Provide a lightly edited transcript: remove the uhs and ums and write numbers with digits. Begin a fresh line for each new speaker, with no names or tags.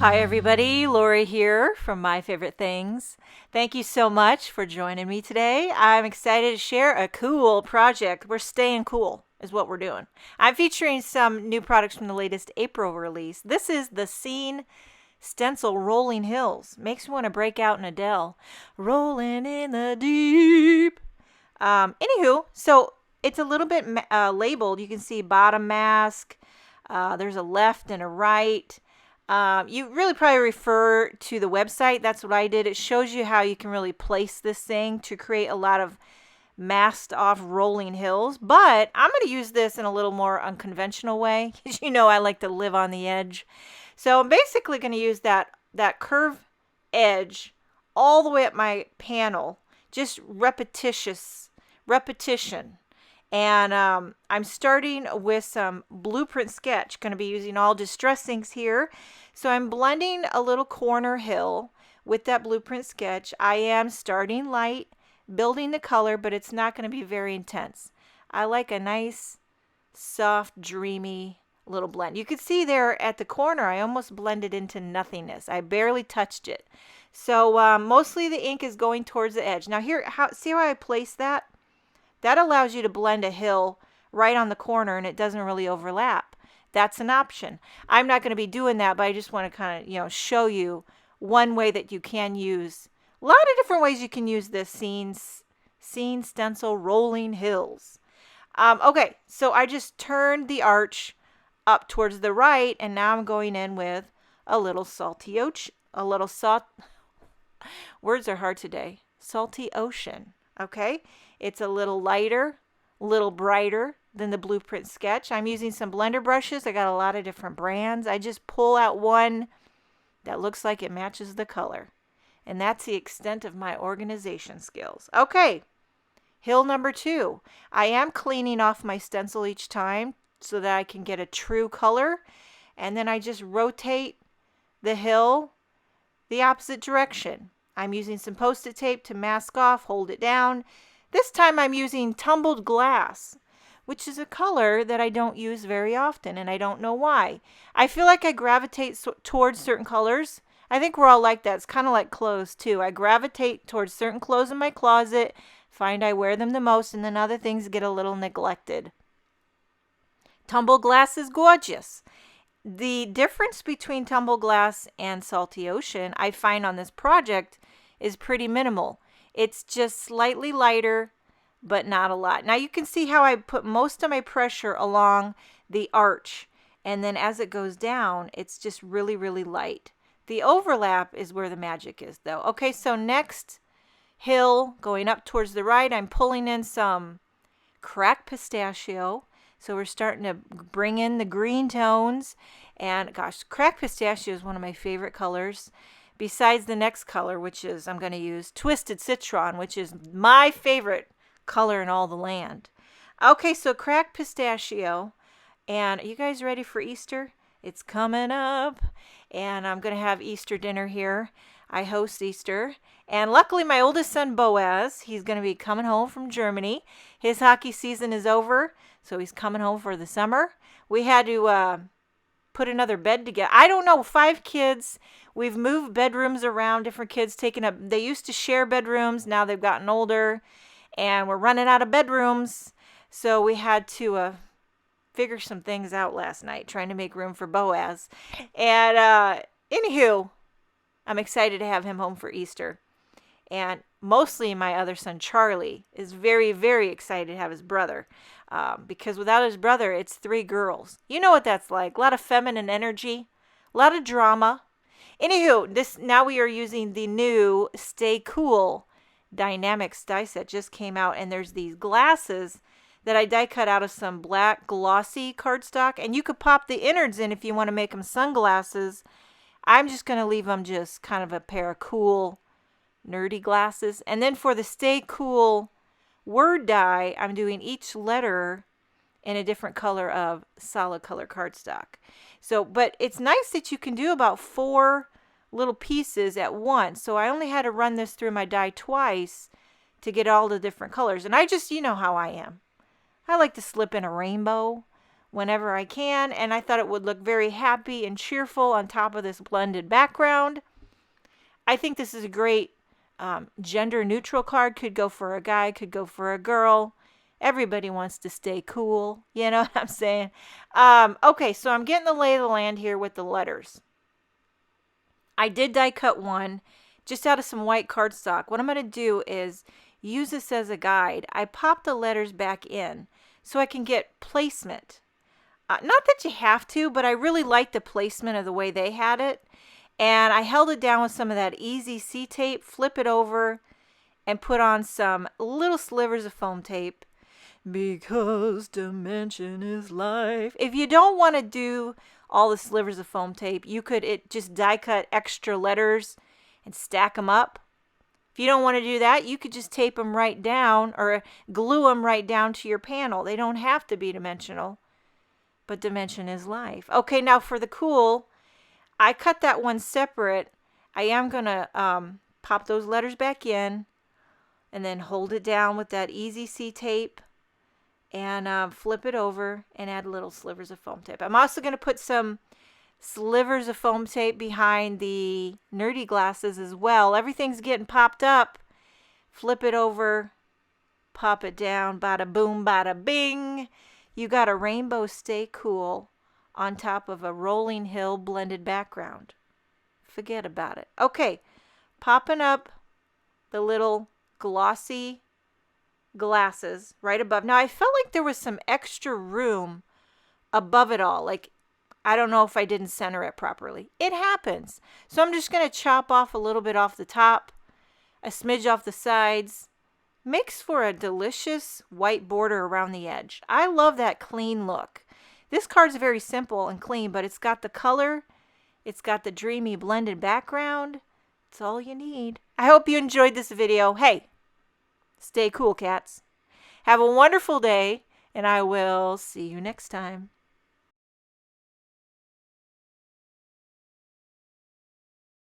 Hi everybody, Lori here from My Favorite Things. Thank you so much for joining me today. I'm excited to share a cool project. We're staying cool is what we're doing. I'm featuring some new products from the latest April release. This is the Scene Stencil Rolling Hills. Makes me want to break out in Adele. Rolling in the deep. Anywho, so it's a little bit labeled. You can see bottom mask. There's a left and a right. You really probably refer to the website. That's what I did. It shows you how you can really place this thing to create a lot of masked off rolling hills. But I'm going to use this in a little more unconventional way. Because you know I like to live on the edge. So I'm basically going to use that curved edge all the way up my panel. Just repetition. And I'm starting with some blueprint sketch. Going to be using all distress inks here. So I'm blending a little corner hill with that blueprint sketch. I am starting light, building the color, but it's not going to be very intense. I like a nice, soft, dreamy little blend. You can see there at the corner, I almost blended into nothingness. I barely touched it. So mostly the ink is going towards the edge. Now here, see how I place that? That allows you to blend a hill right on the corner and it doesn't really overlap. That's an option. I'm not going to be doing that, but I just want to kind of, show you one way that you can use. A lot of different ways you can use this scene stencil rolling hills. Okay, so I just turned the arch up towards the right and now I'm going in with a little salty ocean. Words are hard today. Salty ocean. Okay. It's a little lighter, a little brighter than the blueprint sketch. I'm using some blender brushes. I got a lot of different brands. I just pull out one that looks like it matches the color. And that's the extent of my organization skills. Okay, hill number 2. I am cleaning off my stencil each time so that I can get a true color. And then I just rotate the hill the opposite direction. I'm using some Post-it tape to mask off, hold it down. This time I'm using tumbled glass, which is a color that I don't use very often, and I don't know why. I feel like I gravitate towards certain colors. I think we're all like that. It's kind of like clothes, too. I gravitate towards certain clothes in my closet, find I wear them the most, and then other things get a little neglected. Tumbled glass is gorgeous. The difference between tumbled glass and salty ocean, I find on this project, is pretty minimal. It's just slightly lighter, but not a lot. Now you can see how I put most of my pressure along the arch. And then as it goes down, it's just really, really light. The overlap is where the magic is, though. Okay, so next hill, going up towards the right, I'm pulling in some cracked pistachio. So we're starting to bring in the green tones. And gosh, cracked pistachio is one of my favorite colors. Besides the next color, which is, I'm going to use Twisted Citron, which is my favorite color in all the land. Okay, so cracked pistachio. And are you guys ready for Easter? It's coming up. And I'm going to have Easter dinner here. I host Easter. And luckily, my oldest son, Boaz, he's going to be coming home from Germany. His hockey season is over, so he's coming home for the summer. We had to put another bed together. I don't know, 5 kids. We've moved bedrooms around, different kids taking up. They used to share bedrooms. Now they've gotten older, and we're running out of bedrooms. So we had to figure some things out last night, trying to make room for Boaz. And anywho, I'm excited to have him home for Easter. And mostly my other son, Charlie, is very, very excited to have his brother. Because without his brother, it's 3 girls. You know what that's like. A lot of feminine energy, a lot of drama. Anywho, now we are using the new Stay Cool Dynamics die set. Just came out, and there's these glasses that I die cut out of some black glossy cardstock. And you could pop the innards in if you want to make them sunglasses. I'm just going to leave them just kind of a pair of cool, nerdy glasses. And then for the Stay Cool word die, I'm doing each letter in a different color of solid color cardstock. So, but it's nice that you can do about 4 little pieces at once. So I only had to run this through my die twice to get all the different colors. And I just, you know how I am. I like to slip in a rainbow whenever I can, and I thought it would look very happy and cheerful on top of this blended background. I think this is a great gender neutral card. Could go for a guy, could go for a girl. Everybody wants to stay cool. You know what I'm saying? Okay, so I'm getting the lay of the land here with the letters. I did die cut one just out of some white cardstock. What I'm going to do is use this as a guide. I pop the letters back in so I can get placement. Not that you have to, but I really like the placement of the way they had it. And I held it down with some of that Easy C tape, flip it over, and put on some little slivers of foam tape. Because dimension is life. If you don't want to do all the slivers of foam tape, you could just die cut extra letters and stack them up. If you don't want to do that, you could just tape them right down or glue them right down to your panel. They don't have to be dimensional, but dimension is life. Okay, now for the cool, I cut that one separate. I am going to pop those letters back in and then hold it down with that Easy C tape and flip it over and add little slivers of foam tape. I'm also going to put some slivers of foam tape behind the nerdy glasses as well. Everything's getting popped up. Flip it over, pop it down, bada boom, bada bing. You got a rainbow stay cool on top of a rolling hill blended background. Forget about it. Okay, popping up the little glossy glasses right above. Now I felt like there was some extra room above it all. Like, I don't know if I didn't center it properly. It happens. So I'm just going to chop off a little bit off the top, a smidge off the sides. Makes for a delicious white border around the edge. I love that clean look. This card's very simple and clean, but it's got the color. It's got the dreamy blended background. It's all you need. I hope you enjoyed this video. Hey, stay cool, cats. Have a wonderful day, and I will see you next time.